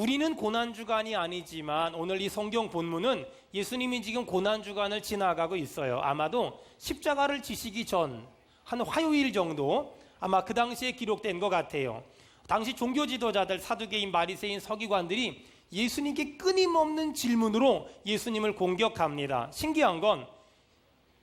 우리는 고난주간이 아니지만 오늘 이 성경 본문은 예수님이 지금 고난주간을 지나가고 있어요. 아마도 십자가를 지시기 전 한 화요일 정도 아마 그 당시에 기록된 것 같아요. 당시 종교 지도자들, 사두개인, 바리새인, 서기관들이 예수님께 끊임없는 질문으로 예수님을 공격합니다. 신기한 건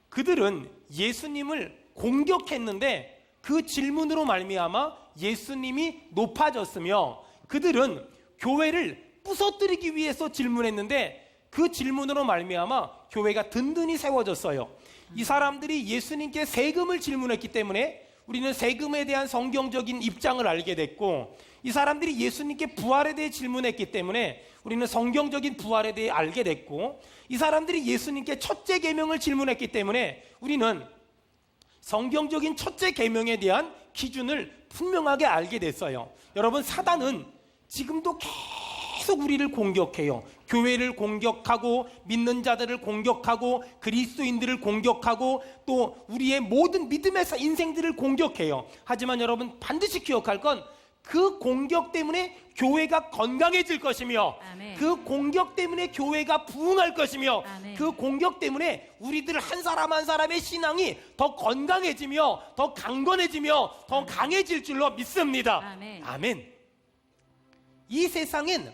그들은 예수님을 공격했는데 그 질문으로 말미암아 예수님이 높아졌으며, 그들은 교회를 부서뜨리기 위해서 질문했는데 그 질문으로 말미암아 교회가 든든히 세워졌어요. 이 사람들이 예수님께 세금을 질문했기 때문에 우리는 세금에 대한 성경적인 입장을 알게 됐고, 이 사람들이 예수님께 부활에 대해 질문했기 때문에 우리는 성경적인 부활에 대해 알게 됐고, 이 사람들이 예수님께 첫째 계명을 질문했기 때문에 우리는 성경적인 첫째 계명에 대한 기준을 분명하게 알게 됐어요. 여러분, 사단은 지금도 계속 우리를 공격해요. 교회를 공격하고 믿는 자들을 공격하고 그리스도인들을 공격하고 또 우리의 모든 믿음의 인생들을 공격해요. 하지만 여러분, 반드시 기억할 건 그 공격 때문에 교회가 건강해질 것이며, 아멘. 그 공격 때문에 교회가 부흥할 것이며, 아멘. 그 공격 때문에 우리들 한 사람 한 사람의 신앙이 더 건강해지며 더 강건해지며 더 강해질 줄로 믿습니다. 아멘. 아멘. 이 세상엔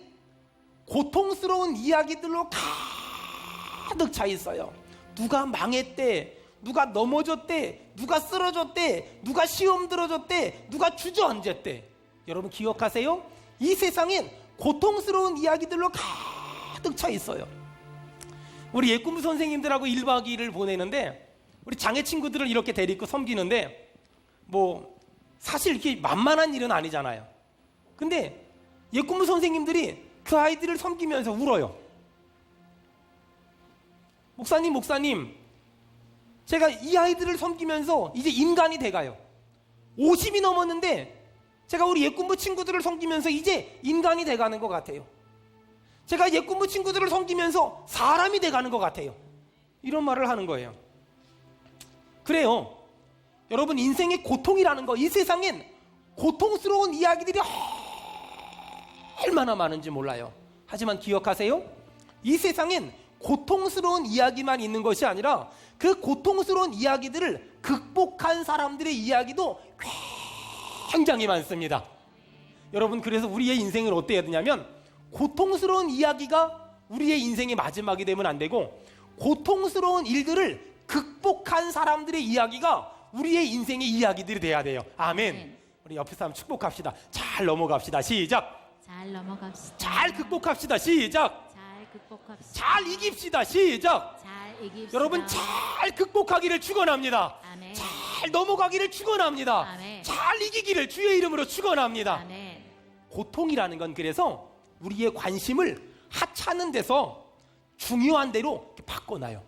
고통스러운 이야기들로 가득 차 있어요. 누가 망했대, 누가 넘어졌대, 누가 쓰러졌대, 누가 시험 들어졌대, 누가 주저앉았대. 여러분 기억하세요? 이 세상엔 고통스러운 이야기들로 가득 차 있어요. 우리 예꿈부 선생님들하고 1박 2일을 보내는데 우리 장애 친구들을 이렇게 데리고 섬기는데 뭐 사실 이렇게 만만한 일은 아니잖아요. 근데 예꿈부 선생님들이 그 아이들을 섬기면서 울어요. 목사님, 제가 이 아이들을 섬기면서 이제 인간이 돼가요. 50이 넘었는데 제가 우리 예꿈부 친구들을 섬기면서 이제 인간이 돼가는 것 같아요. 제가 예꿈부 친구들을 섬기면서 사람이 돼가는 것 같아요. 이런 말을 하는 거예요. 그래요. 여러분, 인생의 고통이라는 거, 이 세상엔 고통스러운 이야기들이 얼마나 많은지 몰라요. 하지만 기억하세요. 이 세상엔 고통스러운 이야기만 있는 것이 아니라 그 고통스러운 이야기들을 극복한 사람들의 이야기도 굉장히 많습니다. 여러분, 그래서 우리의 인생을 어떻게 해야 되냐면 고통스러운 이야기가 우리의 인생의 마지막이 되면 안 되고, 고통스러운 일들을 극복한 사람들의 이야기가 우리의 인생의 이야기들이 돼야 돼요. 아멘. 우리 옆에 사람 축복합시다. 잘 넘어갑시다. 시작. 잘 넘어갑시다. 잘 극복합시다. 시작. 잘 극복합시다. 잘 이깁시다. 시작. 잘 이깁시다. 여러분, 잘 극복하기를 축원합니다. 아멘. 잘 넘어가기를 축원합니다. 아멘. 잘 이기기를 주의 이름으로 축원합니다. 아멘. 고통이라는 건 그래서 우리의 관심을 하찮은 데서 중요한 대로 바꿔놔요.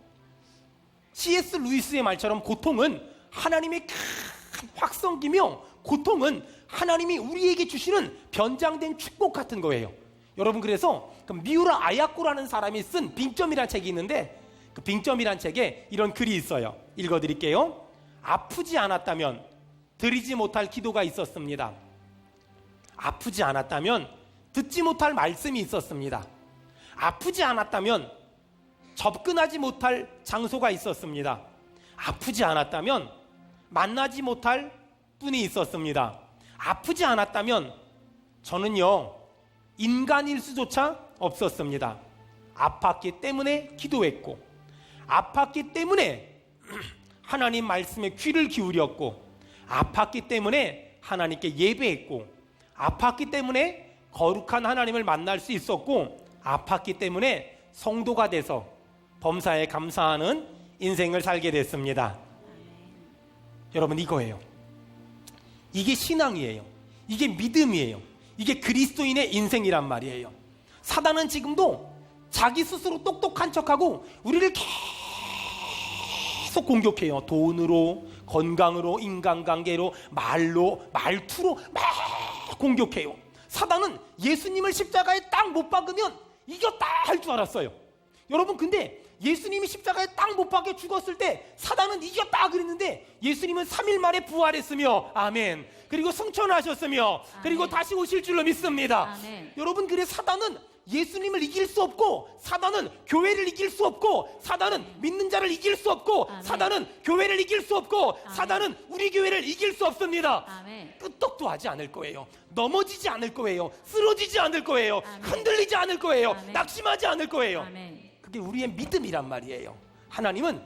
C.S. 루이스의 말처럼 고통은 하나님의 큰 확성기며, 고통은 하나님이 우리에게 주시는 변장된 축복 같은 거예요. 여러분, 그래서 미우라 아야코라는 사람이 쓴 빙점이라는 책이 있는데, 그 빙점이라는 책에 이런 글이 있어요. 읽어드릴게요. 아프지 않았다면 드리지 못할 기도가 있었습니다. 아프지 않았다면 듣지 못할 말씀이 있었습니다. 아프지 않았다면 접근하지 못할 장소가 있었습니다. 아프지 않았다면 만나지 못할 분이 있었습니다. 아프지 않았다면 저는요, 인간일 수조차 없었습니다. 아팠기 때문에 기도했고, 아팠기 때문에 하나님 말씀에 귀를 기울였고, 아팠기 때문에 하나님께 예배했고, 아팠기 때문에 거룩한 하나님을 만날 수 있었고, 아팠기 때문에 성도가 돼서 범사에 감사하는 인생을 살게 됐습니다. 여러분, 이거예요. 이게 신앙이에요. 이게 믿음이에요. 이게 그리스도인의 인생이란 말이에요. 사단은 지금도 자기 스스로 똑똑한 척하고 우리를 계속 공격해요. 돈으로, 건강으로, 인간관계로, 말로, 말투로 막 공격해요. 사단은 예수님을 십자가에 딱 못 박으면 이겼다 할 줄 알았어요. 여러분, 근데 예수님이 십자가에 딱 못 박혀 죽었을 때 사단은 이겼다 그랬는데 예수님은 3일 만에 부활했으며, 아멘. 그리고 승천하셨으며 그리고 아멘. 다시 오실 줄로 믿습니다. 아멘. 여러분, 그래 사단은 예수님을 이길 수 없고, 사단은 교회를 이길 수 없고, 사단은 믿는 자를 이길 수 없고, 아멘. 사단은 교회를 이길 수 없고, 사단은 우리 교회를 이길 수 없습니다. 아멘. 끄떡도 하지 않을 거예요. 넘어지지 않을 거예요. 쓰러지지 않을 거예요. 아멘. 흔들리지 않을 거예요. 아멘. 낙심하지 않을 거예요. 아멘. 그게 우리의 믿음이란 말이에요. 하나님은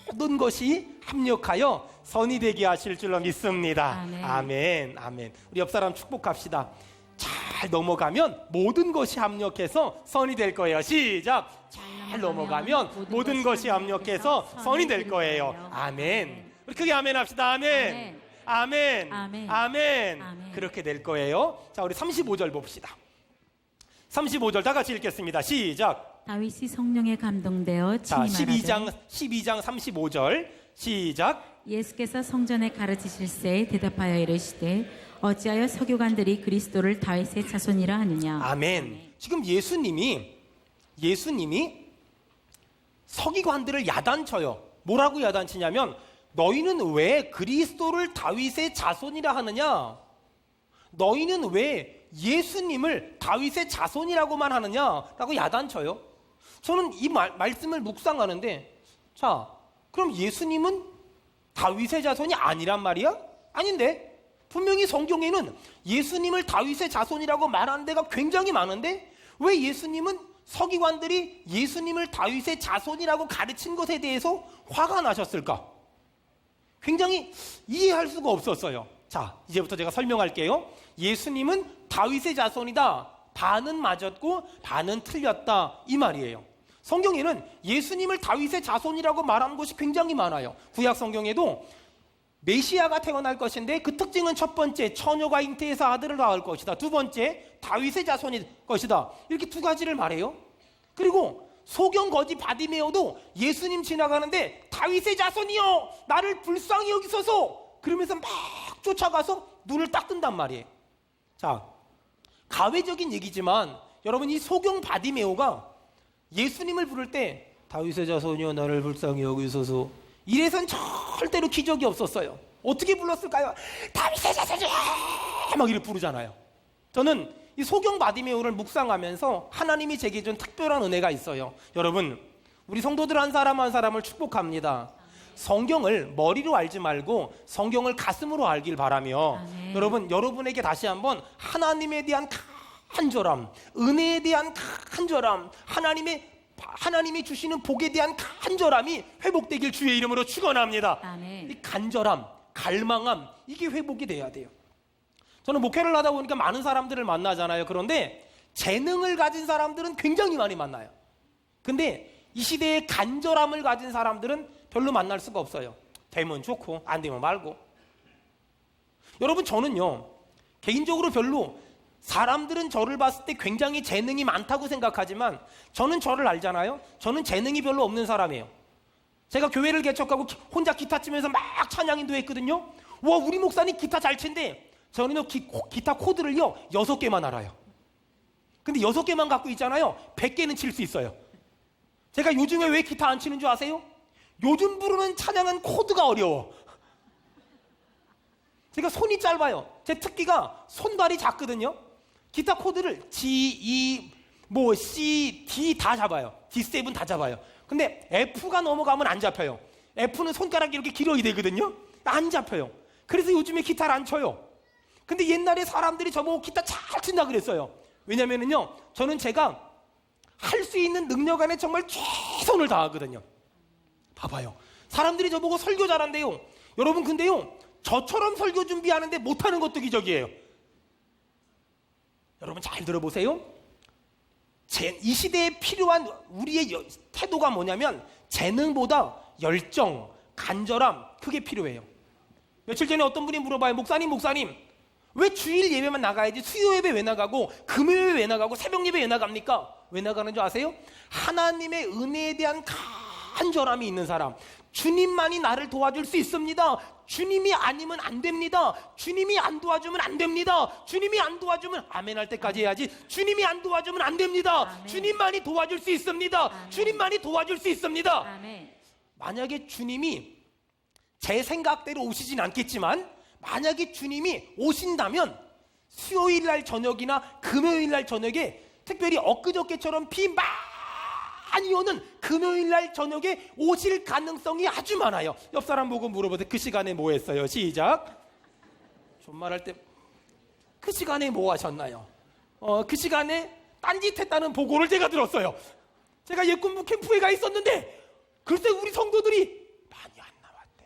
모든 것이 합력하여 선이 되게 하실 줄로 믿습니다. 아멘. 아멘. 아멘. 우리 옆 사람 축복합시다. 잘 넘어가면 모든 것이 합력해서 선이 될 거예요. 시작. 잘 넘어가면 모든 것이 합력해서 선이 될 거예요. 아멘. 우리 크게 아멘 합시다. 아멘. 아멘. 아멘. 아멘. 아멘. 그렇게 될 거예요. 자, 우리 35절 봅시다. 35절 다 같이 읽겠습니다. 시작. 다윗이 성령에 감동되어 자, 친히 12장 35절 시작. 예수께서 성전에 가르치실새 대답하여 이르시되 어찌하여 서기관들이 그리스도를 다윗의 자손이라 하느냐. 아멘. 지금 예수님이 서기관들을 야단쳐요. 뭐라고 야단치냐면 너희는 왜 그리스도를 다윗의 자손이라 하느냐? 너희는 왜 예수님을 다윗의 자손이라고만 하느냐라고 야단쳐요. 저는 이 말씀을 묵상하는데, 자, 그럼 예수님은 다윗의 자손이 아니란 말이야? 아닌데, 분명히 성경에는 예수님을 다윗의 자손이라고 말하는 데가 굉장히 많은데 왜 예수님은 서기관들이 예수님을 다윗의 자손이라고 가르친 것에 대해서 화가 나셨을까? 굉장히 이해할 수가 없었어요. 자, 이제부터 제가 설명할게요. 예수님은 다윗의 자손이다. 반은 맞았고 반은 틀렸다. 이 말이에요. 성경에는 예수님을 다윗의 자손이라고 말하는 것이 굉장히 많아요. 구약 성경에도 메시아가 태어날 것인데 그 특징은 첫 번째, 처녀가 잉태해서 아들을 낳을 것이다. 두 번째, 다윗의 자손일 것이다. 이렇게 두 가지를 말해요. 그리고 소경 거지 바디메오도 예수님 지나가는데 다윗의 자손이여 나를 불쌍히 여기소서 그러면서 막 쫓아가서 눈을 딱 뜬단 말이에요. 자, 가외적인 얘기지만 여러분, 이 소경 바디메오가 예수님을 부를 때 다윗의 자손이여 나를 불쌍히 여기소서 이래선 절대로 기적이 없었어요. 어떻게 불렀을까요? 다윗의 자손이여 막 이렇게 부르잖아요. 저는 이 소경 바디메오를 묵상하면서 하나님이 제게 준 특별한 은혜가 있어요. 여러분, 우리 성도들 한 사람 한 사람을 축복합니다. 성경을 머리로 알지 말고 성경을 가슴으로 알길 바라며, 아멘. 여러분, 여러분에게 다시 한번 하나님에 대한 간절함, 은혜에 대한 간절함, 하나님이 주시는 복에 대한 간절함이 회복되길 주의 이름으로 축원합니다. 아멘. 이 간절함, 갈망함, 이게 회복이 돼야 돼요. 저는 목회를 하다 보니까 많은 사람들을 만나잖아요. 그런데 재능을 가진 사람들은 굉장히 많이 만나요. 근데 이 시대에 간절함을 가진 사람들은 별로 만날 수가 없어요. 되면 좋고 안 되면 말고. 여러분, 저는요 개인적으로 별로, 사람들은 저를 봤을 때 굉장히 재능이 많다고 생각하지만 저는 저를 알잖아요. 저는 재능이 별로 없는 사람이에요. 제가 교회를 개척하고 혼자 기타 치면서 막 찬양인도 했거든요. 와, 우리 목사님 기타 잘 친대. 저는요 기타 코드를요 6개만 알아요. 근데 6개만 갖고 있잖아요. 100개는 칠 수 있어요. 제가 요즘에 왜 기타 안 치는 줄 아세요? 요즘 부르는 찬양은 코드가 어려워. 제가 손이 짧아요. 제 특기가 손발이 작거든요. 기타 코드를 G, E, C, D 다 잡아요. D7 다 잡아요. 근데 F가 넘어가면 안 잡혀요. F는 손가락이 이렇게 길어야 되거든요. 안 잡혀요. 그래서 요즘에 기타를 안 쳐요. 근데 옛날에 사람들이 저보고 기타 잘 친다 그랬어요. 왜냐면은요, 저는 제가 할 수 있는 능력 안에 정말 최선을 다하거든요. 봐봐요. 사람들이 저보고 설교 잘한대요. 여러분, 근데요, 저처럼 설교 준비하는데 못하는 것도 기적이에요. 여러분 잘 들어보세요. 이 시대에 필요한 우리의 태도가 뭐냐면 재능보다 열정, 간절함, 그게 필요해요. 며칠 전에 어떤 분이 물어봐요. 목사님 왜 주일 예배만 나가야지 수요 예배 왜 나가고 금요 예배 왜 나가고 새벽 예배 왜 나갑니까? 왜 나가는 줄 아세요? 하나님의 은혜에 대한 간절함이 있는 사람. 주님만이 나를 도와줄 수 있습니다. 주님이 아니면 안 됩니다. 주님이 안 도와주면 안 됩니다. 주님이 안 도와주면 아멘 할 때까지 해야지. 주님이 안 도와주면 안 됩니다. 아멘. 주님만이 도와줄 수 있습니다. 아멘. 주님만이 도와줄 수 있습니다. 아멘. 만약에 주님이 제 생각대로 오시진 않겠지만 만약에 주님이 오신다면 수요일 날 저녁이나 금요일 날 저녁에, 특별히 엊그저께처럼 비 많이 오는 금요일 날 저녁에 오실 가능성이 아주 많아요. 옆 사람 보고 물어보세요. 그 시간에 뭐 했어요? 시작. 존말할 때 그 시간에 뭐 하셨나요? 그 시간에 딴짓했다는 보고를 제가 들었어요. 제가 예꿈부 캠프에 가 있었는데 글쎄 우리 성도들이 많이 안 나왔대.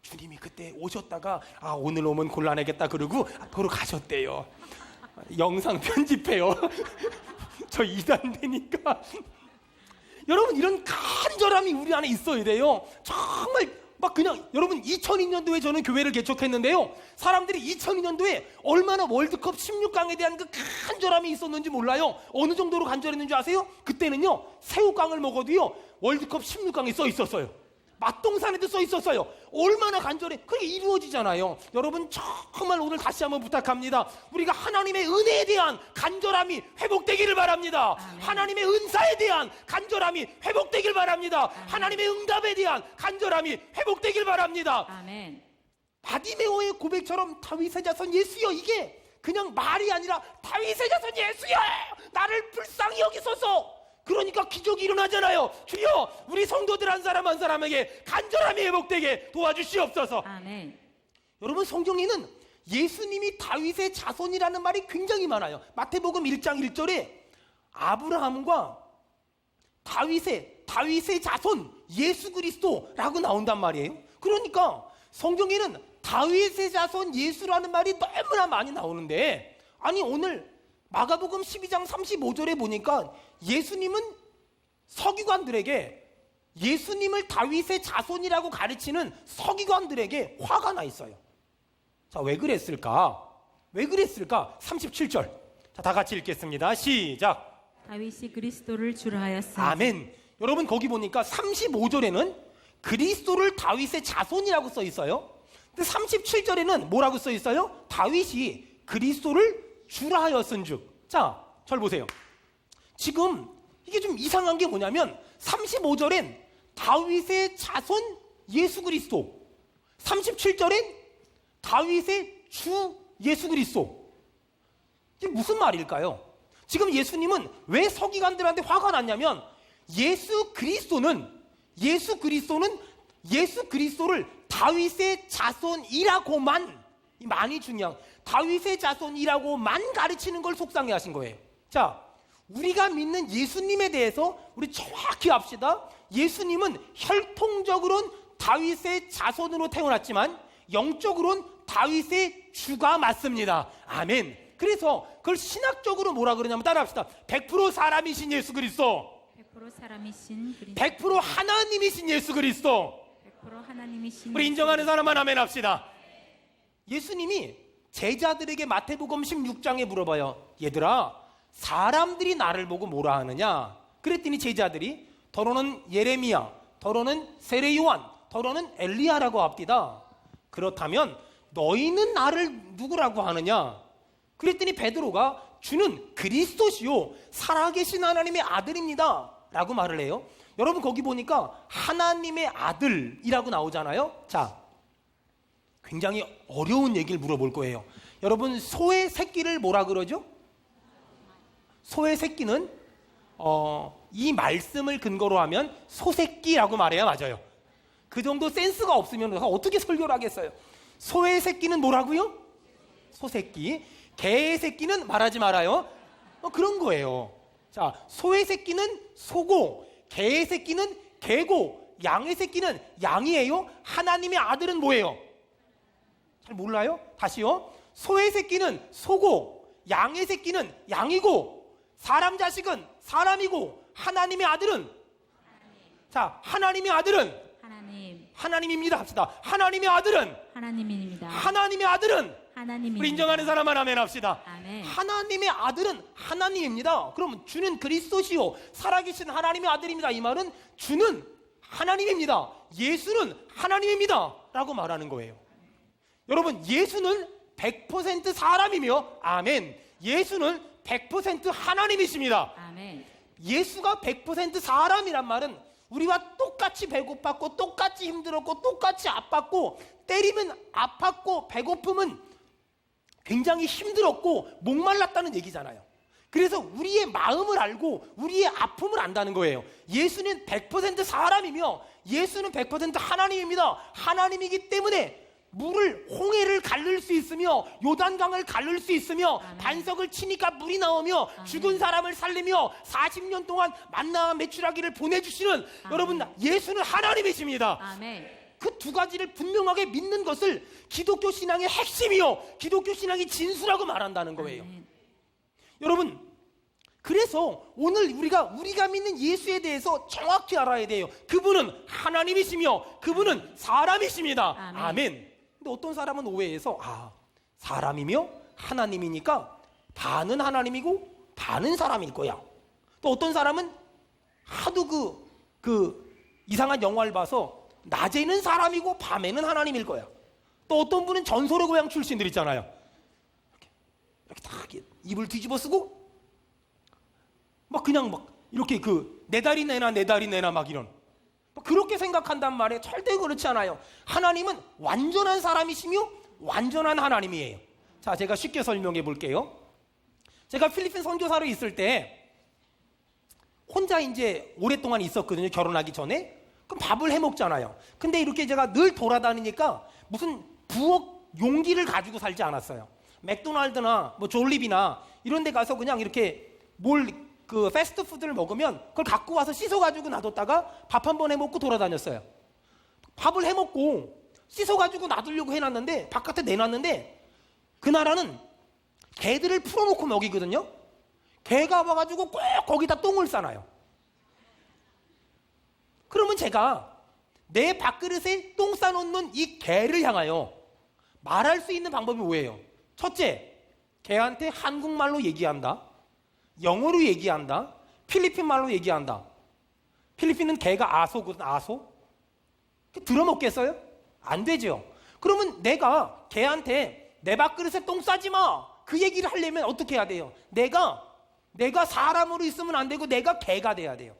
주님이 그때 오셨다가 오늘 오면 곤란하겠다 그러고 앞으로 가셨대요. 영상 편집해요. 저 이단되니까. 여러분, 이런 간절함이 우리 안에 있어야 돼요. 정말 막 그냥, 여러분, 2002년도에 저는 교회를 개척했는데요, 사람들이 2002년도에 얼마나 월드컵 16강에 대한 그 간절함이 있었는지 몰라요. 어느 정도로 간절했는지 아세요? 그때는요, 새우깡을 먹어도요 월드컵 16강에 써 있었어요. 맛동산에도 써 있었어요. 얼마나 간절해. 그게 이루어지잖아요. 여러분, 정말 오늘 다시 한번 부탁합니다. 우리가 하나님의 은혜에 대한 간절함이 회복되기를 바랍니다. 아멘. 하나님의 은사에 대한 간절함이 회복되길 바랍니다. 아멘. 하나님의 응답에 대한 간절함이 회복되길 바랍니다. 아멘. 바디메오의 고백처럼 다윗의 자손 예수여, 이게 그냥 말이 아니라 다윗의 자손 예수여, 나를 불쌍히 여기소서. 그러니까 기적이 일어나잖아요. 주여, 우리 성도들 한 사람 한 사람에게 간절함이 회복되게 도와주시옵소서. 아멘. 여러분, 성경에는 예수님이 다윗의 자손이라는 말이 굉장히 많아요. 마태복음 1장 1절에 아브라함과 다윗의 자손 예수 그리스도라고 나온단 말이에요. 그러니까 성경에는 다윗의 자손 예수라는 말이 너무나 많이 나오는데, 아니 오늘 마가복음 12장 35절에 보니까 예수님은 서기관들에게, 예수님을 다윗의 자손이라고 가르치는 서기관들에게 화가 나 있어요. 자, 왜 그랬을까? 왜 그랬을까? 37절. 자, 다 같이 읽겠습니다. 시작. 다윗이 그리스도를 주라 하였으니. 아멘. 여러분, 거기 보니까 35절에는 그리스도를 다윗의 자손이라고 써 있어요. 근데 37절에는 뭐라고 써 있어요? 다윗이 그리스도를 주라 하였은즉. 자, 절 보세요. 지금 이게 좀 이상한 게 뭐냐면 35절엔 다윗의 자손 예수 그리스도, 37절엔 다윗의 주 예수 그리스도. 이게 무슨 말일까요? 지금 예수님은 왜 서기관들한테 화가 났냐면 예수 그리스도는 예수 그리스도를 다윗의 자손이라고만, 많이 중요한 다윗의 자손이라고만 가르치는 걸 속상해 하신 거예요. 자, 우리가 믿는 예수님에 대해서 우리 정확히 합시다. 예수님은 혈통적으로는 다윗의 자손으로 태어났지만 영적으로는 다윗의 주가 맞습니다. 아멘. 그래서 그걸 신학적으로 뭐라 그러냐면 따라합시다. 100% 사람이신 예수 그리스도, 100% 사람이신 그리스도, 100% 하나님이신 예수 그리스도. 100% 하나님이신. 우리 인정하는 사람만 아멘 합시다. 예수님이 제자들에게 마태복음 16장에 물어봐요. 얘들아, 사람들이 나를 보고 뭐라 하느냐? 그랬더니 제자들이 더러는 예레미야, 더러는 세례 요한, 더러는 엘리야라고 합디다. 그렇다면 너희는 나를 누구라고 하느냐? 그랬더니 베드로가 주는 그리스도시요 살아계신 하나님의 아들입니다 라고 말을 해요. 여러분, 거기 보니까 하나님의 아들이라고 나오잖아요. 자, 굉장히 어려운 얘기를 물어볼 거예요. 여러분, 소의 새끼를 뭐라 그러죠? 소의 새끼는 이 말씀을 근거로 하면 소새끼라고 말해야 맞아요. 그 정도 센스가 없으면 어떻게 설교를 하겠어요? 소의 새끼는 뭐라고요? 소새끼. 개의 새끼는 말하지 말아요. 그런 거예요. 자, 소의 새끼는 소고, 개의 새끼는 개고, 양의 새끼는 양이에요. 하나님의 아들은 뭐예요? 잘 몰라요? 다시요. 소의 새끼는 소고, 양의 새끼는 양이고, 사람 자식은 사람이고, 하나님의 아들은, 자, 하나님의 아들은 하나님입니다 합시다. 하나님의 아들은 하나님입니다. 하나님의 아들은 하나님입니다. 우리 인정하는 사람만 아멘 합시다. 아멘. 하나님의 아들은 하나님입니다. 그러면 주는 그리스도시요 살아계신 하나님의 아들입니다. 이 말은 주는 하나님입니다. 예수는 하나님입니다 라고 말하는 거예요. 여러분, 예수는 100% 사람이며 아멘, 예수는 100% 하나님이십니다. 아멘. 예수가 100% 사람이란 말은 우리와 똑같이 배고팠고 똑같이 힘들었고 똑같이 아팠고 때리면 아팠고 배고픔은 굉장히 힘들었고 목말랐다는 얘기잖아요. 그래서 우리의 마음을 알고 우리의 아픔을 안다는 거예요. 예수는 100% 사람이며 예수는 100% 하나님입니다. 하나님이기 때문에 물을 홍해를 가를 수 있으며 요단강을 가를 수 있으며 아멘. 반석을 치니까 물이 나오며 아멘. 죽은 사람을 살리며 40년 동안 만나와 메추라기를 보내주시는 여러분 예수는 하나님이십니다. 아멘. 그 두 가지를 분명하게 믿는 것을 기독교 신앙의 핵심이요 기독교 신앙의 진수라고 말한다는 거예요. 아멘. 여러분 그래서 오늘 우리가 믿는 예수에 대해서 정확히 알아야 돼요. 그분은 하나님이시며 그분은 사람이십니다. 아멘. 아멘. 근데 어떤 사람은 오해해서 사람이며 하나님이니까 반은 하나님이고 반은 사람일 거야. 또 어떤 사람은 하도 그 이상한 영화를 봐서 낮에는 사람이고 밤에는 하나님일 거야. 또 어떤 분은 전설의 고향 출신들 있잖아요. 이렇게 딱 입을 뒤집어 쓰고 막 그냥 막 이렇게 내 다리 내놔 막 이런 그렇게 생각한단 말이에요. 절대 그렇지 않아요. 하나님은 완전한 사람이시며 완전한 하나님이에요. 자, 제가 쉽게 설명해 볼게요. 제가 필리핀 선교사로 있을 때 혼자 이제 오랫동안 있었거든요. 결혼하기 전에. 그럼 밥을 해 먹잖아요. 근데 이렇게 제가 늘 돌아다니니까 무슨 부엌 용기를 가지고 살지 않았어요. 맥도날드나 뭐 졸리비나 이런 데 가서 그냥 이렇게 패스트푸드를 먹으면 그걸 갖고 와서 씻어가지고 놔뒀다가 밥 한 번 해먹고 돌아다녔어요. 밥을 해먹고 씻어가지고 놔두려고 해놨는데 바깥에 내놨는데 그 나라는 개들을 풀어놓고 먹이거든요. 개가 와가지고 꼭 거기다 똥을 싸놔요. 그러면 제가 내 밥그릇에 똥 싸놓는 이 개를 향하여 말할 수 있는 방법이 뭐예요? 첫째, 개한테 한국말로 얘기한다. 영어로 얘기한다. 필리핀 말로 얘기한다. 필리핀은 개가 아소거든. 아소. 들어먹겠어요? 안 되죠. 그러면 내가 개한테 내 밥그릇에 똥 싸지 마. 그 얘기를 하려면 어떻게 해야 돼요? 내가 사람으로 있으면 안 되고 내가 개가 돼야 돼요.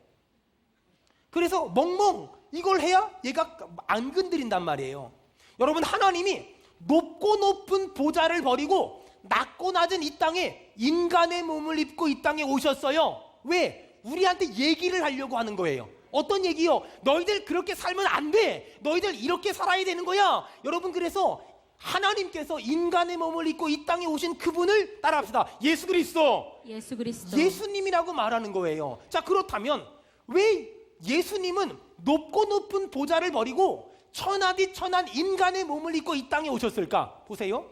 그래서 멍멍 이걸 해야 얘가 안 건드린단 말이에요. 여러분 하나님이 높고 높은 보좌를 버리고 낮고 낮은 이 땅에 인간의 몸을 입고 이 땅에 오셨어요. 왜? 우리한테 얘기를 하려고 하는 거예요. 어떤 얘기요? 너희들 그렇게 살면 안 돼. 너희들 이렇게 살아야 되는 거야. 여러분 그래서 하나님께서 인간의 몸을 입고 이 땅에 오신 그분을 따라합시다. 예수 그리스도. 예수 그리스도. 예수님이라고 말하는 거예요. 자, 그렇다면 왜 예수님은 높고 높은 보좌를 버리고 천하디 천한 인간의 몸을 입고 이 땅에 오셨을까? 보세요.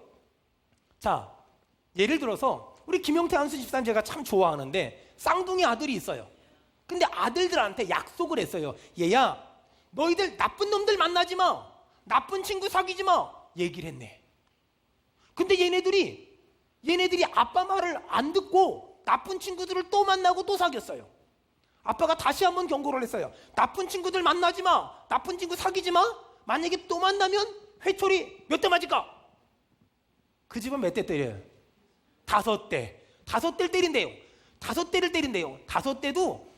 자, 예를 들어서 우리 김용태 한수 집사님 제가 참 좋아하는데 쌍둥이 아들이 있어요. 근데 아들들한테 약속을 했어요. 얘야, 너희들 나쁜 놈들 만나지 마. 나쁜 친구 사귀지 마. 얘기를 했네. 근데 얘네들이 아빠 말을 안 듣고 나쁜 친구들을 또 만나고 또 사귀었어요. 아빠가 다시 한번 경고를 했어요. 나쁜 친구들 만나지 마. 나쁜 친구 사귀지 마. 만약에 또 만나면 회초리 몇 대 맞을까? 그 집은 몇 대 때려요? 5대. 5대를 때린대요. 5대를 때린대요. 5대도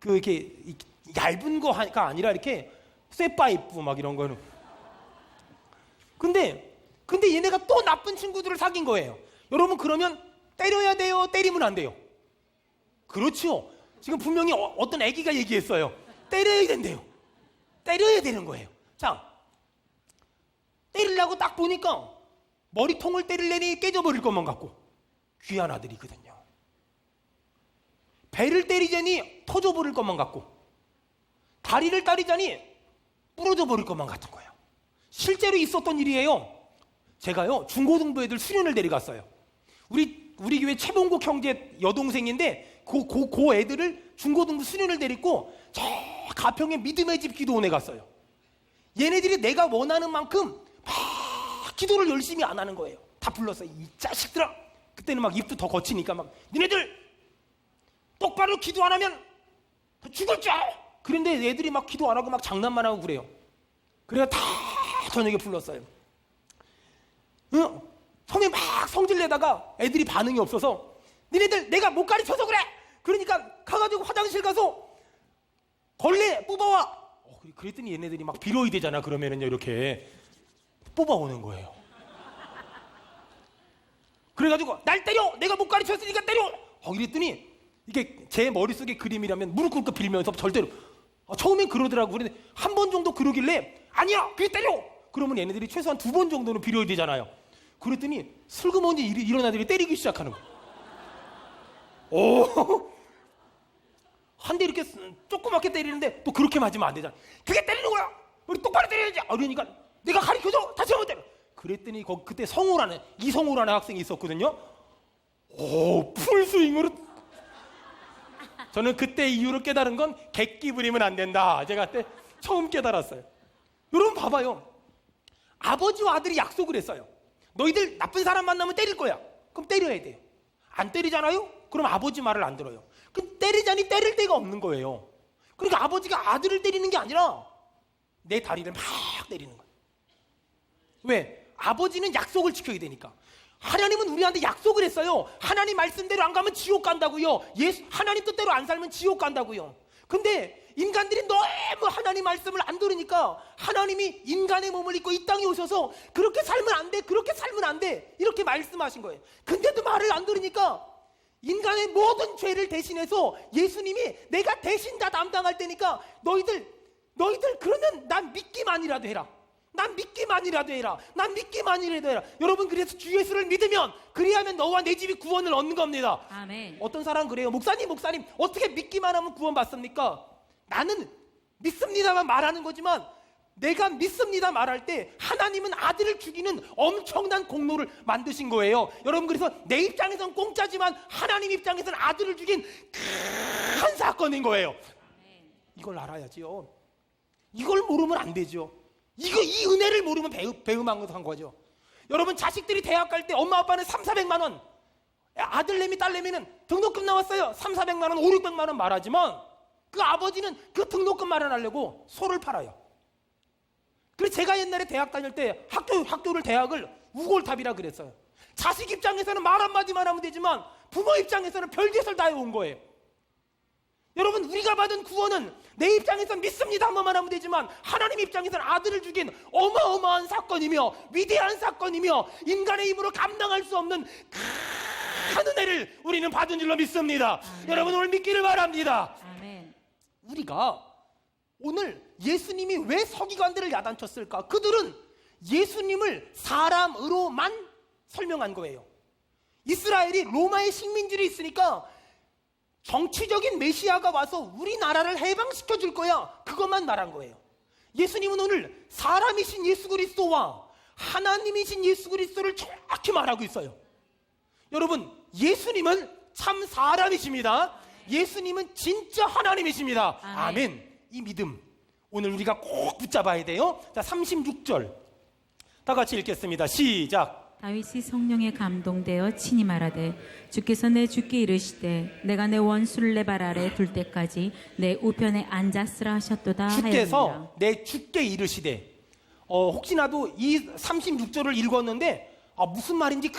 이렇게 얇은 거가 아니라 이렇게 쇠파이프 막 이런 거는. 근데 얘네가 또 나쁜 친구들을 사귄 거예요. 여러분 그러면 때려야 돼요? 때리면 안 돼요? 그렇죠. 지금 분명히 어떤 애기가 얘기했어요. 때려야 된대요. 때려야 되는 거예요. 자, 때리려고 딱 보니까 머리통을 때리려니 깨져버릴 것만 같고 귀한 아들이거든요. 배를 때리자니 터져버릴 것만 같고 다리를 따리자니 부러져 버릴 것만 같은 거예요. 실제로 있었던 일이에요. 제가요 중고등부 애들 수련을 데려갔어요. 우리 교회 최봉국 형제 여동생인데 그 애들을 중고등부 수련을 데리고 저 가평에 믿음의 집 기도원에 갔어요. 얘네들이 내가 원하는 만큼 막 기도를 열심히 안 하는 거예요. 다 불렀어요. 이 자식들아. 그때는 막 입도 더 거치니까 막 니네들 똑바로 기도 안 하면 죽을 줄 알아. 그런데 애들이 막 기도 안 하고 막 장난만 하고 그래요. 그래서 다 저녁에 불렀어요. 성에 막 성질 내다가 애들이 반응이 없어서 니네들 내가 못 가르쳐서 그래. 그러니까 가가지고 화장실 가서 걸레 뽑아와. 그랬더니 얘네들이 막 빌어야 되잖아. 그러면은요 이렇게 뽑아오는 거예요. 그래가지고 날 때려. 내가 못 가르쳤으니까 때려. 이랬더니 이게 제 머릿속의 그림이라면 무릎 꿇고 빌면서 절대로 처음엔 그러더라고. 그런데 한 번 정도 그러길래 아니야 그게 때려. 그러면 얘네들이 최소한 2번 정도는 빌어야 되잖아요. 그랬더니 슬그머니 이런 아들이 때리기 시작하는 거예요. 한 대 이렇게 조그맣게 때리는데 또 그렇게 맞으면 안 되잖아. 그게 때리는 거야. 우리 똑바로 때려야지. 그러니까 내가 가르쳐줘. 다시 한번 때려. 그랬더니 그때 이성우라는 학생이 있었거든요. 풀스윙으로. 저는 그때 이후로 깨달은 건 객기 부리면 안 된다. 제가 그때 처음 깨달았어요. 여러분 봐봐요. 아버지와 아들이 약속을 했어요. 너희들 나쁜 사람 만나면 때릴 거야. 그럼 때려야 돼요. 안 때리잖아요? 그럼 아버지 말을 안 들어요. 그럼 때리자니 때릴 데가 없는 거예요. 그러니까 아버지가 아들을 때리는 게 아니라 내 다리를 막 때리는 거예요. 왜? 아버지는 약속을 지켜야 되니까. 하나님은 우리한테 약속을 했어요. 하나님 말씀대로 안 가면 지옥 간다고요. 하나님 뜻대로 안 살면 지옥 간다고요. 근데 인간들이 너무 하나님 말씀을 안 들으니까 하나님이 인간의 몸을 입고 이 땅에 오셔서 그렇게 살면 안 돼, 그렇게 살면 안 돼 이렇게 말씀하신 거예요. 근데도 말을 안 들으니까 인간의 모든 죄를 대신해서 예수님이 내가 대신 다 담당할 테니까 너희들 그러면 난 믿기만이라도 해라. 난 믿기만이라도 해라. 난 믿기만이라도 해라. 여러분 그래서 주 예수를 믿으면 그리하면 너와 내 집이 구원을 얻는 겁니다. 아멘. 어떤 사람은 그래요. 목사님 어떻게 믿기만 하면 구원 받습니까? 나는 믿습니다만 말하는 거지만 내가 믿습니다 말할 때 하나님은 아들을 죽이는 엄청난 공로를 만드신 거예요. 여러분 그래서 내 입장에서는 공짜지만 하나님 입장에서는 아들을 죽인 큰 사건인 거예요. 이걸 알아야지요. 이걸 모르면 안 되죠. 이 은혜를 모르면 배음한 거죠. 여러분 자식들이 대학 갈 때 엄마 아빠는 3,400만 원 아들내미 딸내미는 등록금 나왔어요. 3,400만 원 5,600만 원 말하지만 그 아버지는 그 등록금 마련하려고 소를 팔아요. 그래서 제가 옛날에 대학 다닐 때 대학을 우골탑이라 그랬어요. 자식 입장에서는 말 한마디만 하면 되지만 부모 입장에서는 별짓을 다 해온 거예요. 여러분 우리가 받은 구원은 내 입장에서는 믿습니다 한 번만 하면 되지만 하나님 입장에서는 아들을 죽인 어마어마한 사건이며 위대한 사건이며 인간의 힘으로 감당할 수 없는 큰 은혜를 우리는 받은 줄로 믿습니다. 아멘. 여러분 오늘 믿기를 바랍니다. 아멘. 우리가 오늘 예수님이 왜 서기관들을 야단쳤을까? 그들은 예수님을 사람으로만 설명한 거예요. 이스라엘이 로마의 식민지로 있으니까 정치적인 메시아가 와서 우리나라를 해방시켜 줄 거야. 그것만 말한 거예요. 예수님은 오늘 사람이신 예수 그리스도와 하나님이신 예수 그리스도를 정확히 말하고 있어요. 여러분 예수님은 참 사람이십니다. 예수님은 진짜 하나님이십니다. 아멘. 이 믿음 오늘 우리가 꼭 붙잡아야 돼요. 자 36절 다 같이 읽겠습니다. 시작. 다윗이 성령에 감동되어 친히 말하되 주께서 내 주께 이르시되 내가 내 원수를 내 발 아래 둘 때까지 내 우편에 앉았으라 하셨도다 하였느니라. 주께서 내 주께 이르시되 혹시나도 이 36절을 읽었는데 무슨 말인지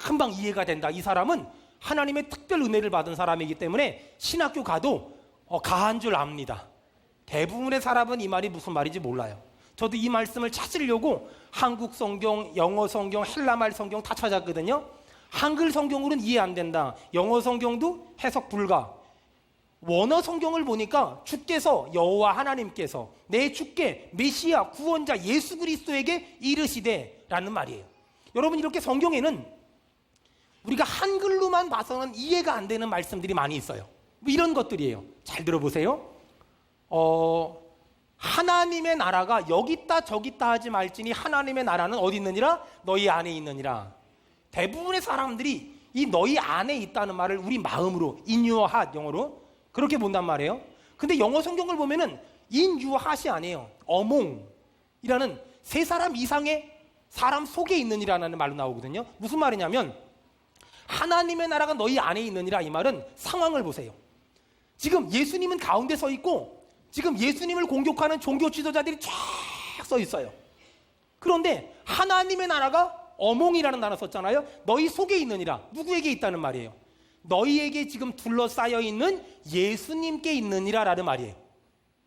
금방 이해가 된다. 이 사람은 하나님의 특별 은혜를 받은 사람이기 때문에 신학교 가도 가한 줄 압니다. 대부분의 사람은 이 말이 무슨 말인지 몰라요. 저도 이 말씀을 찾으려고 한국 성경, 영어 성경, 헬라말 성경 다 찾았거든요. 한글 성경으로는 이해 안 된다. 영어 성경도 해석 불가. 원어 성경을 보니까 주께서 여호와 하나님께서 내 주께 메시아 구원자 예수 그리스도에게 이르시되 라는 말이에요. 여러분 이렇게 성경에는 우리가 한글로만 봐서는 이해가 안 되는 말씀들이 많이 있어요. 뭐 이런 것들이에요. 잘 들어보세요. 하나님의 나라가 여기 있다 저기 있다 하지 말지니 하나님의 나라는 어디 있느니라? 너희 안에 있느니라. 대부분의 사람들이 이 너희 안에 있다는 말을 우리 마음으로 in your heart 영어로 그렇게 본단 말이에요. 근데 영어 성경을 보면은 in your heart이 아니에요. among이라는 세 사람 이상의 사람 속에 있느니라는 말로 나오거든요. 무슨 말이냐면 하나님의 나라가 너희 안에 있느니라. 이 말은 상황을 보세요. 지금 예수님은 가운데 서 있고 지금 예수님을 공격하는 종교 지도자들이 쫙 서 있어요. 그런데 하나님의 나라가 어몽이라는 단어 썼잖아요. 너희 속에 있느니라. 누구에게 있다는 말이에요? 너희에게 지금 둘러싸여 있는 예수님께 있느니라 라는 말이에요.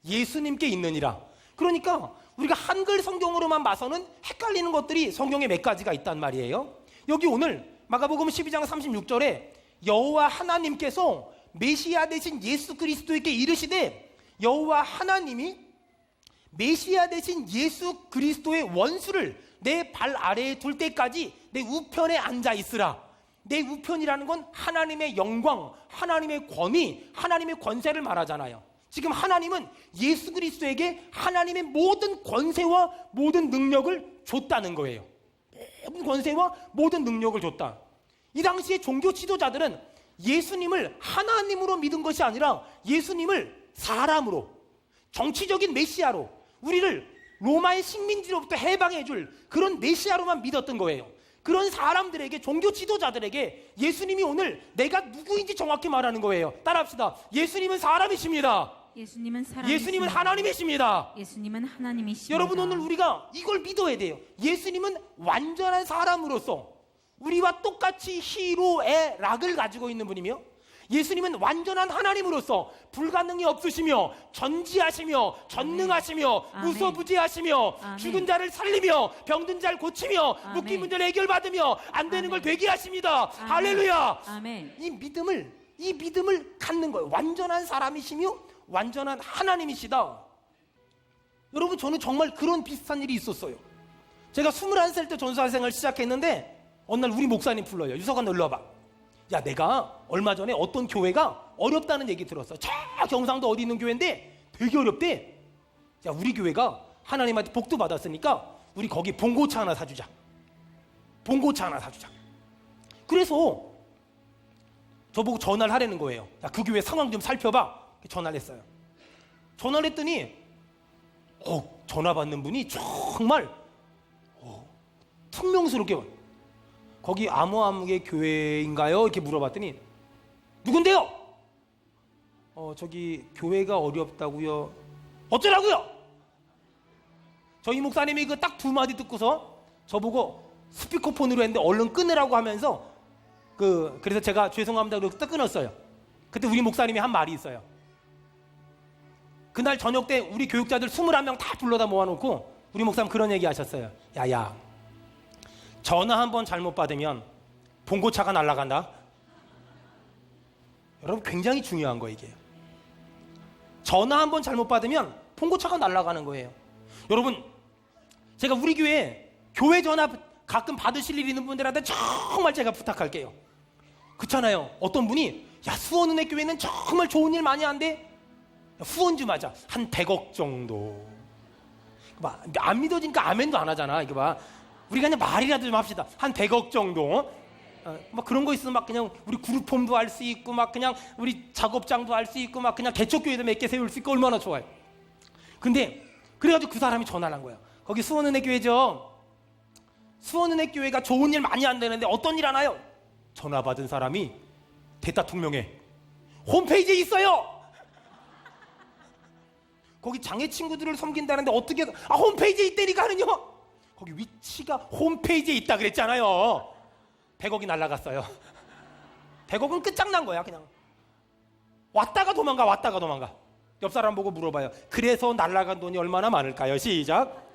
예수님께 있느니라. 그러니까 우리가 한글 성경으로만 봐서는 헷갈리는 것들이 성경에 몇 가지가 있단 말이에요. 여기 오늘 마가복음 12장 36절에 여호와 하나님께서 메시아 되신 예수 그리스도에게 이르시되, 여호와 하나님이 메시아 되신 예수 그리스도의 원수를 내 발 아래에 둘 때까지 내 우편에 앉아 있으라. 내 우편이라는 건 하나님의 영광, 하나님의 권위, 하나님의 권세를 말하잖아요. 지금 하나님은 예수 그리스도에게 하나님의 모든 권세와 모든 능력을 줬다는 거예요. 모든 권세와 모든 능력을 줬다. 이 당시에 종교 지도자들은 예수님을 하나님으로 믿은 것이 아니라 예수님을 사람으로, 정치적인 메시아로, 우리를 로마의 식민지로부터 해방해 줄 그런 메시아로만 믿었던 거예요. 그런 사람들에게, 종교 지도자들에게 예수님이 오늘 내가 누구인지 정확히 말하는 거예요. 따라합시다. 예수님은 사람이십니다. 예수님은 예수님은 하나님이십니다. 예수님은 하나님이십니다. 여러분, 오늘 우리가 이걸 믿어야 돼요. 예수님은 완전한 사람으로서 우리와 똑같이 희로의 락을 가지고 있는 분이며, 예수님은 완전한 하나님으로서 불가능이 없으시며 전지하시며 전능하시며 아멘. 무소부지하시며 아멘. 죽은 자를 살리며 병든 자를 고치며 아멘. 묶인 문제를 해결받으며 안 되는 아멘. 걸 되게 하십니다. 아멘. 할렐루야. 아멘. 이 믿음을 갖는 거예요. 완전한 사람이시며 완전한 하나님이시다. 여러분, 저는 정말 그런 비슷한 일이 있었어요. 제가 21살 때 전사생을 시작했는데 어느 날 우리 목사님 불러요. 유석아, 너 일로 와봐. 야, 내가 얼마 전에 어떤 교회가 어렵다는 얘기 들었어. 저 경상도 어디 있는 교회인데 되게 어렵대. 야, 우리 교회가 하나님한테 복도 받았으니까 우리 거기 봉고차 하나 사주자. 봉고차 하나 사주자. 그래서 저보고 전화를 하라는 거예요. 야, 그 교회 상황 좀 살펴봐. 전화를 했어요. 전화를 했더니 전화 받는 분이 정말 퉁명스럽게, 거기 아무아무개 교회인가요? 이렇게 물어봤더니, 누군데요? 저기 교회가 어렵다고요. 어쩌라고요? 저희 목사님이 그 딱 두 마디 듣고서 저보고 스피커폰으로 했는데 얼른 끊으라고 하면서 그래서 제가 죄송합니다 그러고 딱 끊었어요. 그때 우리 목사님이 한 말이 있어요. 그날 저녁 때 우리 교육자들 21명 다 불러다 모아놓고 우리 목사님 그런 얘기 하셨어요. 야야, 전화 한번 잘못 받으면 봉고차가 날아간다. 여러분, 굉장히 중요한 거예요, 이게. 전화 한번 잘못 받으면 봉고차가 날아가는 거예요. 여러분, 제가 우리 교회 전화 가끔 받으실 일 있는 분들한테 정말 제가 부탁할게요. 그렇잖아요. 어떤 분이, 야, 수원은혜 교회는 정말 좋은 일 많이 한대. 후원 좀 하자. 한 100억 정도. 안 믿어지니까 아멘도 안 하잖아. 이거 봐. 우리가 그냥 말이라도 좀 합시다. 한 100억 정도. 막 그런 거 있으면 막 그냥 우리 그룹홈도 할 수 있고, 막 그냥 우리 작업장도 할 수 있고, 막 그냥 개척교회도 몇 개 세울 수 있고, 얼마나 좋아요. 근데 그래가지고 그 사람이 전화를 한 거야. 거기 수원은혜 교회죠. 수원은혜 교회가 좋은 일 많이 한다는데 어떤 일 하나요? 전화 받은 사람이 대다통령회 홈페이지에 있어요. 거기 장애 친구들을 섬긴다는데 어떻게 홈페이지에 있다니까 하는요. 거기 위치가 홈페이지에 있다 그랬잖아요. 100억이 날아갔어요. 100억은 끝장난 거야. 그냥 왔다가 도망가. 옆 사람 보고 물어봐요. 그래서 날아간 돈이 얼마나 많을까요? 시작.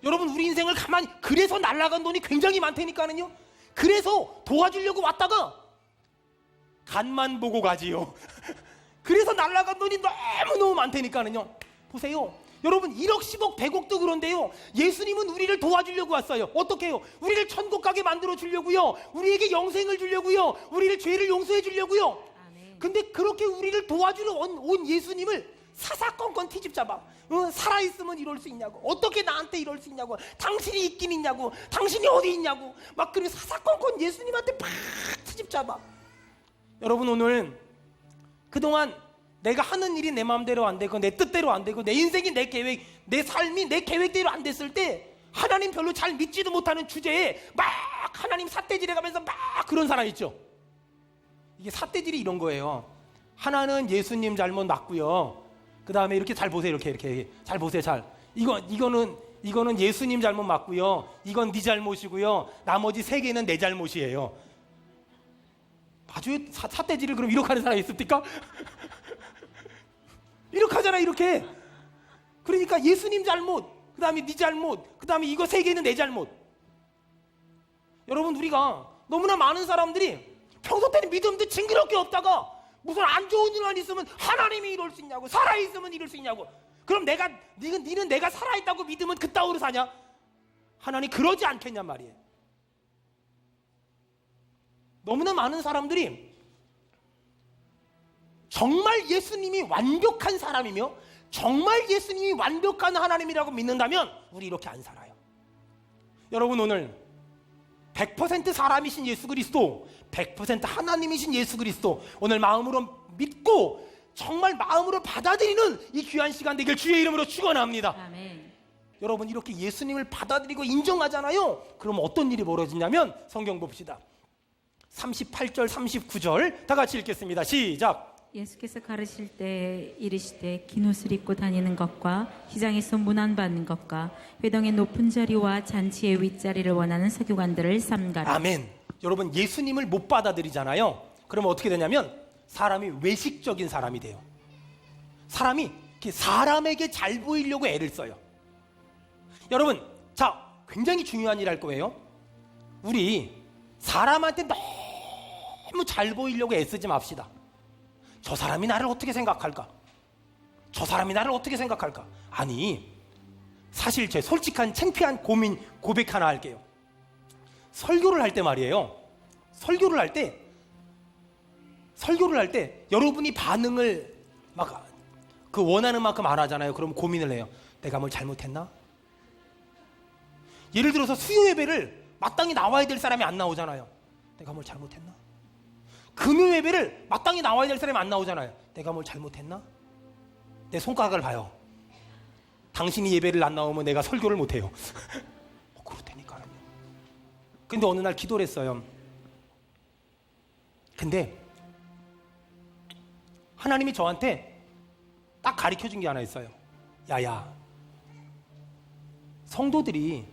여러분, 우리 인생을 가만히, 그래서 날아간 돈이 굉장히 많다니까는요. 그래서 도와주려고 왔다가 간만 보고 가지요. 그래서 날아간 돈이 너무너무 많다니까는요. 보세요. 여러분, 1억, 10억, 100억도 그런데요. 예수님은 우리를 도와주려고 왔어요. 어떻게 해요? 우리를 천국 가게 만들어 주려고요. 우리에게 영생을 주려고요. 우리를 죄를 용서해 주려고요. 아멘. 근데 그렇게 우리를 도와주러 온 예수님을 사사건건 트집 잡아. 살아있으면 이럴 수 있냐고. 어떻게 나한테 이럴 수 있냐고. 당신이 있긴 있냐고. 당신이 어디 있냐고. 막 그렇게 사사건건 예수님한테 팍 트집 잡아. 여러분, 오늘 그동안 내가 하는 일이 내 마음대로 안 되고 내 뜻대로 안 되고 내 인생이 내 계획, 내 삶이 내 계획대로 안 됐을 때 하나님 별로 잘 믿지도 못하는 주제에 막 하나님 삿대질해 가면서 막 그런 사람 있죠. 이게 삿대질이 이런 거예요. 하나는 예수님 잘못 맞고요. 그 다음에 이렇게 잘 보세요. 이렇게 잘 보세요. 잘. 이거는 예수님 잘못 맞고요. 이건 네 잘못이고요. 나머지 3개는 내 잘못이에요. 아주 삿대질을 그럼 이렇게 하는 사람이 있습니까? 있잖아 이렇게. 그러니까 예수님 잘못, 그 다음에 네 잘못, 그 다음에 이거 세 개는 내 잘못. 여러분, 우리가 너무나 많은 사람들이 평소 때는 믿음도 징그럽게 없다가 무슨 안 좋은 일만 있으면 하나님이 이럴 수 있냐고, 살아있으면 이럴 수 있냐고. 그럼 니는 내가 살아있다고 믿으면 그따위로 사냐? 하나님 그러지 않겠냔 말이에요. 너무나 많은 사람들이 정말 예수님이 완벽한 사람이며 정말 예수님이 완벽한 하나님이라고 믿는다면 우리 이렇게 안 살아요. 여러분, 오늘 100% 사람이신 예수 그리스도, 100% 하나님이신 예수 그리스도 오늘 마음으로 믿고 정말 마음으로 받아들이는 이 귀한 시간 되길 주의 이름으로 축원합니다. 아멘. 여러분, 이렇게 예수님을 받아들이고 인정하잖아요. 그럼 어떤 일이 벌어지냐면 성경 봅시다. 38절 39절 다 같이 읽겠습니다. 시작. 예수께서 가르칠 때 이르시되 긴 옷을 입고 다니는 것과 시장에서 문안받는 것과 회당의 높은 자리와 잔치의 윗자리를 원하는 서기관들을 삼가라. 아멘. 여러분, 예수님을 못 받아들이잖아요. 그러면 어떻게 되냐면 사람이 외식적인 사람이 돼요. 사람이 이렇게 사람에게 잘 보이려고 애를 써요. 여러분, 자, 굉장히 중요한 일 할 거예요. 우리 사람한테 너무 잘 보이려고 애쓰지 맙시다. 저 사람이 나를 어떻게 생각할까? 저 사람이 나를 어떻게 생각할까? 아니, 사실 제 솔직한 창피한 고백 하나 할게요. 설교를 할 때 말이에요. 설교를 할 때 여러분이 반응을 막 그 원하는 만큼 안 하잖아요. 그럼 고민을 해요. 내가 뭘 잘못했나? 예를 들어서 수요 예배를 마땅히 나와야 될 사람이 안 나오잖아요. 내가 뭘 잘못했나? 금요 예배를 마땅히 나와야 될 사람이 안 나오잖아요. 내가 뭘 잘못했나? 내 손가락을 봐요. 당신이 예배를 안 나오면 내가 설교를 못해요. 그렇다니까요. 근데 어느 날 기도를 했어요. 근데 하나님이 저한테 딱 가르쳐 준 게 하나 있어요. 야야, 성도들이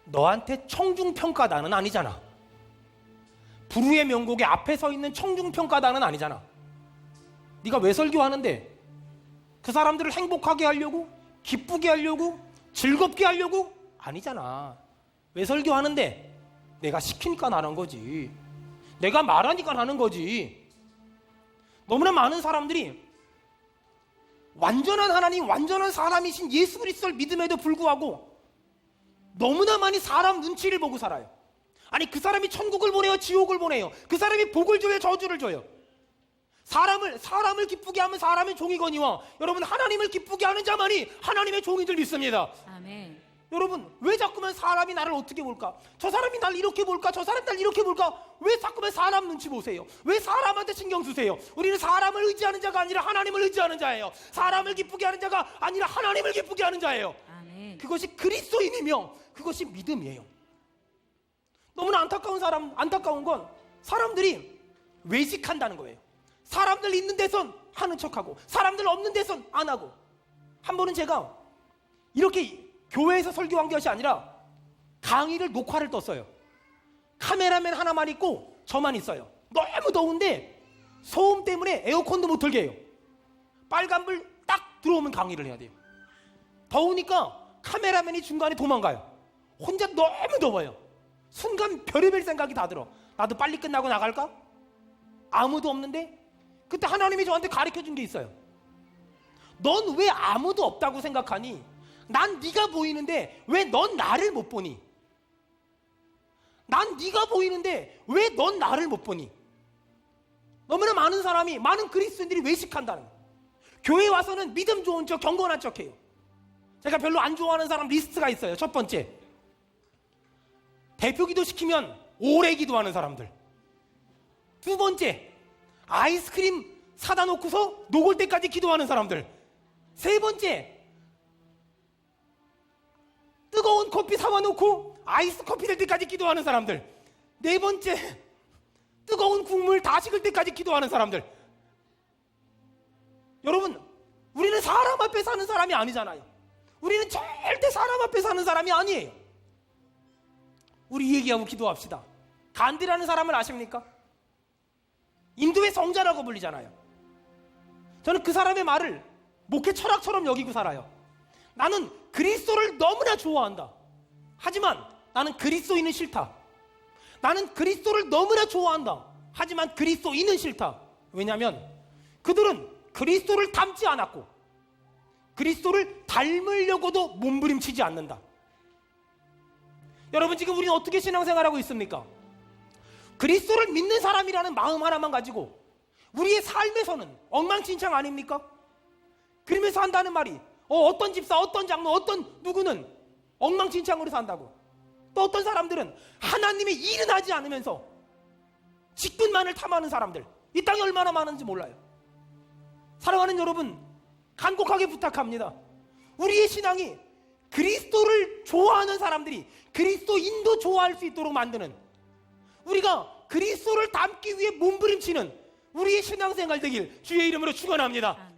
너한테 청중평가단은 아니잖아. 불후의 명곡에 앞에 서 있는 청중평가단은 아니잖아. 네가 왜 설교하는데? 그 사람들을 행복하게 하려고? 기쁘게 하려고? 즐겁게 하려고? 아니잖아. 왜 설교하는데? 내가 시키니까 나는 거지. 내가 말하니까 하는 거지. 너무나 많은 사람들이 완전한 하나님, 완전한 사람이신 예수 그리스도를 믿음에도 불구하고 너무나 많이 사람 눈치를 보고 살아요. 아니, 그 사람이 천국을 보내요, 지옥을 보내요. 그 사람이 복을 줘요, 저주를 줘요. 사람을 기쁘게 하면 사람의 종이거니와 여러분, 하나님을 기쁘게 하는 자만이 하나님의 종인 줄 믿습니다. 아멘. 여러분, 왜 자꾸만 사람이 나를 어떻게 볼까? 저 사람이 날 이렇게 볼까? 저 사람이 날 이렇게 볼까? 왜 자꾸만 사람 눈치 보세요? 왜 사람한테 신경 쓰세요? 우리는 사람을 의지하는 자가 아니라 하나님을 의지하는 자예요. 사람을 기쁘게 하는 자가 아니라 하나님을 기쁘게 하는 자예요. 아멘. 그것이 그리스도인이며 그것이 믿음이에요. 너무나 안타까운 건 사람들이 외식한다는 거예요. 사람들 있는 데선 하는 척하고 사람들 없는 데선 안 하고. 한 번은 제가 이렇게 교회에서 설교한 것이 아니라 강의를 녹화를 떴어요. 카메라맨 하나만 있고 저만 있어요. 너무 더운데 소음 때문에 에어컨도 못 틀게 해요. 빨간불 딱 들어오면 강의를 해야 돼요. 더우니까 카메라맨이 중간에 도망가요. 혼자 너무 더워요. 순간 별의별 생각이 다 들어. 나도 빨리 끝나고 나갈까? 아무도 없는데? 그때 하나님이 저한테 가르쳐준 게 있어요. 넌 왜 아무도 없다고 생각하니? 난 네가 보이는데 왜 넌 나를 못 보니? 난 네가 보이는데 왜 넌 나를 못 보니? 너무나 많은 그리스도인들이 외식한다는 거예요. 교회에 와서는 믿음 좋은 척, 경건한 척해요. 제가 별로 안 좋아하는 사람 리스트가 있어요. 첫 번째, 대표 기도 시키면 오래 기도하는 사람들. 두 번째, 아이스크림 사다 놓고서 녹을 때까지 기도하는 사람들. 세 번째, 뜨거운 커피 사와 놓고 아이스 커피 될 때까지 기도하는 사람들. 네 번째, 뜨거운 국물 다 식을 때까지 기도하는 사람들. 여러분, 우리는 사람 앞에 사는 사람이 아니잖아요. 우리는 절대 사람 앞에 사는 사람이 아니에요. 우리 얘기하고 기도합시다. 간디라는 사람을 아십니까? 인도의 성자라고 불리잖아요. 저는 그 사람의 말을 목회 철학처럼 여기고 살아요. 나는 그리스도를 너무나 좋아한다. 하지만 나는 그리스도인은 싫다. 나는 그리스도를 너무나 좋아한다. 하지만 그리스도인은 싫다. 왜냐하면 그들은 그리스도를 닮지 않았고 그리스도를 닮으려고도 몸부림치지 않는다. 여러분, 지금 우리는 어떻게 신앙생활하고 있습니까? 그리스도를 믿는 사람이라는 마음 하나만 가지고 우리의 삶에서는 엉망진창 아닙니까? 그러면서 한다는 말이 어떤 집사, 어떤 장로, 어떤 누구는 엉망진창으로 산다고. 또 어떤 사람들은 하나님의 일은 하지 않으면서 직분만을 탐하는 사람들, 이 땅에 얼마나 많은지 몰라요. 사랑하는 여러분, 간곡하게 부탁합니다. 우리의 신앙이 그리스도를 좋아하는 사람들이 그리스도인도 좋아할 수 있도록 만드는, 우리가 그리스도를 닮기 위해 몸부림치는 우리의 신앙생활 되길 주의 이름으로 축원합니다.